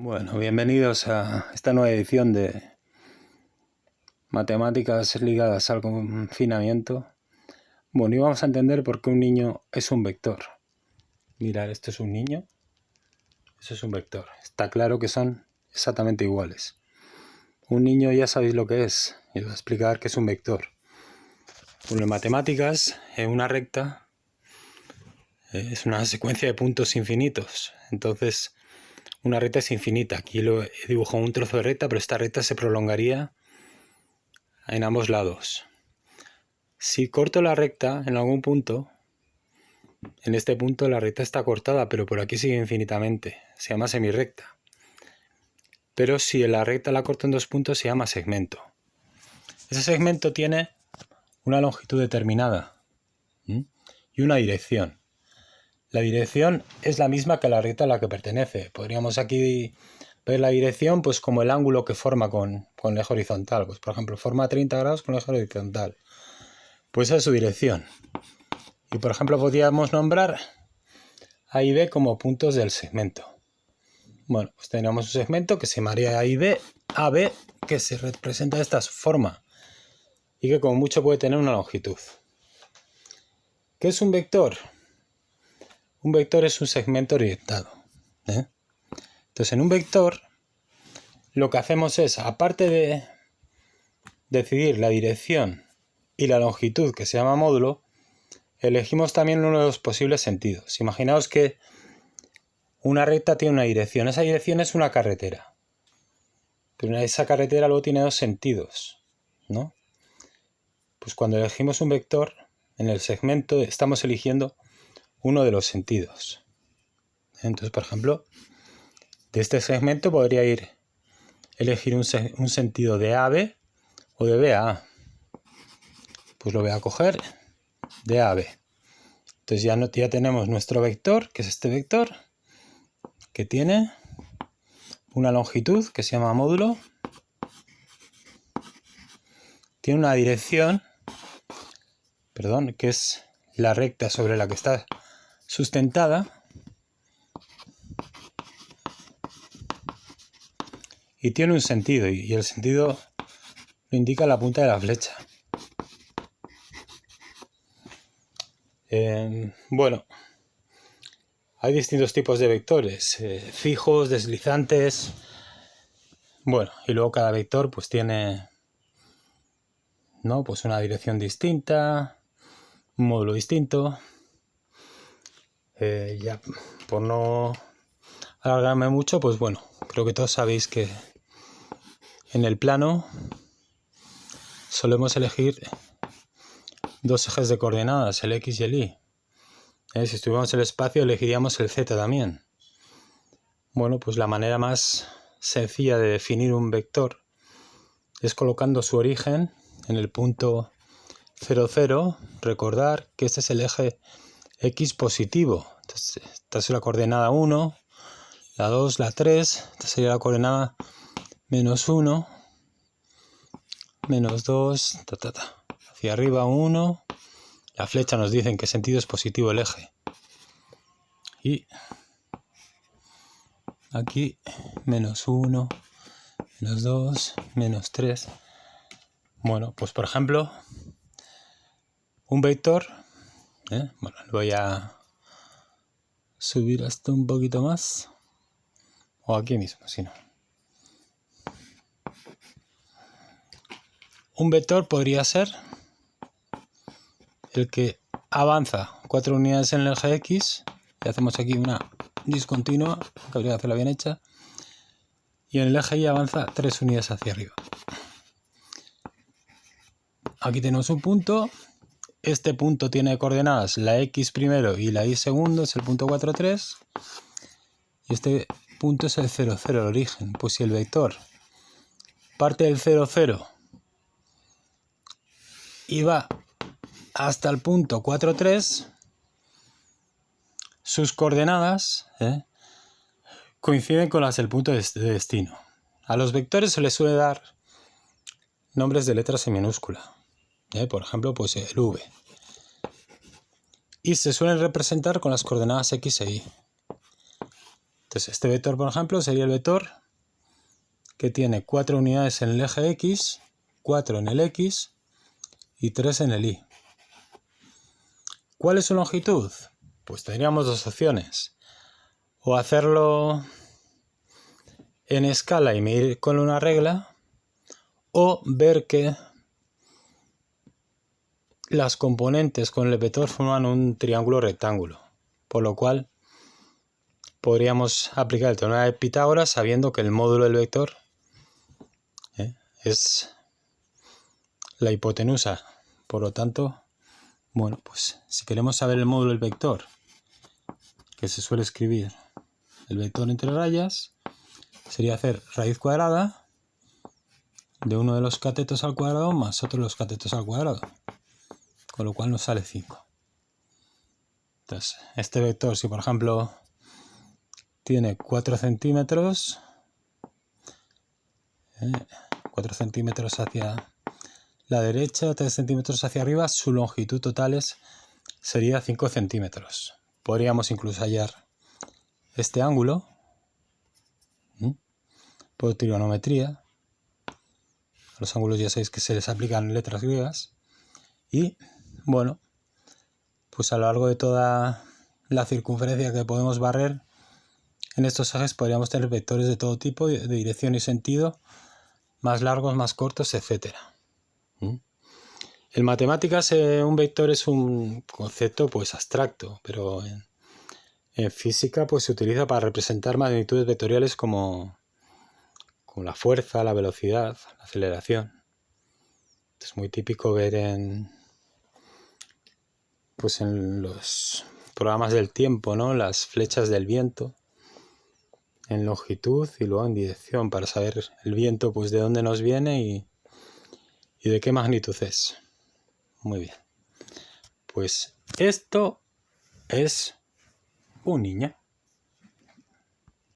Bueno, bienvenidos a esta nueva edición de Matemáticas ligadas al confinamiento. Bueno, y vamos a entender por qué un niño es un vector. Mirad, esto es un niño, eso es un vector. Está claro que son exactamente iguales. Un niño ya sabéis lo que es, y os voy a explicar qué es un vector. Bueno, en matemáticas, una recta es una secuencia de puntos infinitos. Entonces, una recta es infinita. Aquí lo he dibujado un trozo de recta, pero esta recta se prolongaría en ambos lados. Si corto la recta en algún punto, en este punto la recta está cortada, pero por aquí sigue infinitamente. Se llama semirrecta. Pero si la recta la corto en dos puntos, se llama segmento. Ese segmento tiene una longitud determinada y una dirección. La dirección es la misma que la recta a la que pertenece. Podríamos aquí ver la dirección pues como el ángulo que forma con el eje horizontal. Pues, por ejemplo, forma 30 grados con el eje horizontal. Pues esa es su dirección. Y por ejemplo podríamos nombrar A y B como puntos del segmento. Bueno, pues tenemos un segmento que se llamaría A y B, AB, que se representa de esta forma y que como mucho puede tener una longitud. ¿Qué es un vector? Un vector es un segmento orientado. Entonces en un vector lo que hacemos es, aparte de decidir la dirección y la longitud, que se llama módulo, elegimos también uno de los posibles sentidos. Imaginaos que una recta tiene una dirección. Esa dirección es una carretera. Pero esa carretera luego tiene dos sentidos, ¿no? Pues cuando elegimos un vector, en el segmento estamos eligiendo uno de los sentidos. Entonces, por ejemplo, de este segmento podría elegir un sentido de A a B o de B a A. Pues lo voy a coger de A a B. Entonces ya tenemos nuestro vector, que es este vector, que tiene una longitud que se llama módulo, tiene una dirección, que es la recta sobre la que está sustentada, y tiene un sentido, y el sentido lo indica la punta de la flecha. Bueno, hay distintos tipos de vectores, fijos, deslizantes. Bueno, y luego cada vector pues tiene, ¿no?, pues una dirección distinta, un módulo distinto. Ya por no alargarme mucho, pues bueno, creo que todos sabéis que en el plano solemos elegir dos ejes de coordenadas, el X y el Y. Si estuviéramos en el espacio elegiríamos el Z también. Bueno, pues la manera más sencilla de definir un vector es colocando su origen en el punto 0, 0. Recordar que este es el eje X positivo. Entonces, esta es la coordenada 1, la 2, la 3. Esta sería la coordenada menos 1, menos 2, hacia arriba 1. La flecha nos dice en qué sentido es positivo el eje. Y aquí menos 1, menos 2, menos 3. Bueno, pues por ejemplo, un vector, bueno, lo voy a subir hasta un poquito más, o aquí mismo, si no. Un vector podría ser el que avanza 4 unidades en el eje X, y hacemos aquí una discontinua, que habría que hacerla bien hecha, y en el eje Y avanza 3 unidades hacia arriba. Aquí tenemos un punto, este punto tiene coordenadas la X primero y la Y segundo, es el punto 4, 3, y este punto es el 0, 0, el origen. Pues si el vector parte del 0, 0 y va hasta el punto 4, 3, sus coordenadas coinciden con las del punto de destino. A los vectores se les suele dar nombres de letras en minúscula. Por ejemplo, pues el V. Y se suelen representar con las coordenadas X e Y. Entonces, este vector, por ejemplo, sería el vector que tiene 4 unidades en el eje X, 4 en el X y 3 en el Y. ¿Cuál es su longitud? Pues tendríamos dos opciones. O hacerlo en escala y medir con una regla, o ver que las componentes con el vector forman un triángulo rectángulo, por lo cual podríamos aplicar el teorema de Pitágoras sabiendo que el módulo del vector es la hipotenusa. Por lo tanto, bueno, pues si queremos saber el módulo del vector, que se suele escribir el vector entre rayas, sería hacer raíz cuadrada de uno de los catetos al cuadrado más otro de los catetos al cuadrado, con lo cual nos sale 5. Entonces, este vector, si por ejemplo tiene 4 centímetros, 4 centímetros hacia la derecha, 3 centímetros hacia arriba, su longitud total sería 5 centímetros. Podríamos incluso hallar este ángulo por trigonometría. A los ángulos ya sabéis que se les aplican letras griegas. Y bueno, pues a lo largo de toda la circunferencia que podemos barrer en estos ejes podríamos tener vectores de todo tipo, de dirección y sentido, más largos, más cortos, etc. En matemáticas un vector es un concepto pues abstracto, pero en física pues se utiliza para representar magnitudes vectoriales como la fuerza, la velocidad, la aceleración. Es muy típico ver en los programas del tiempo, ¿no? Las flechas del viento en longitud y luego en dirección para saber el viento pues de dónde nos viene y de qué magnitud es. Muy bien. Pues esto es un niño.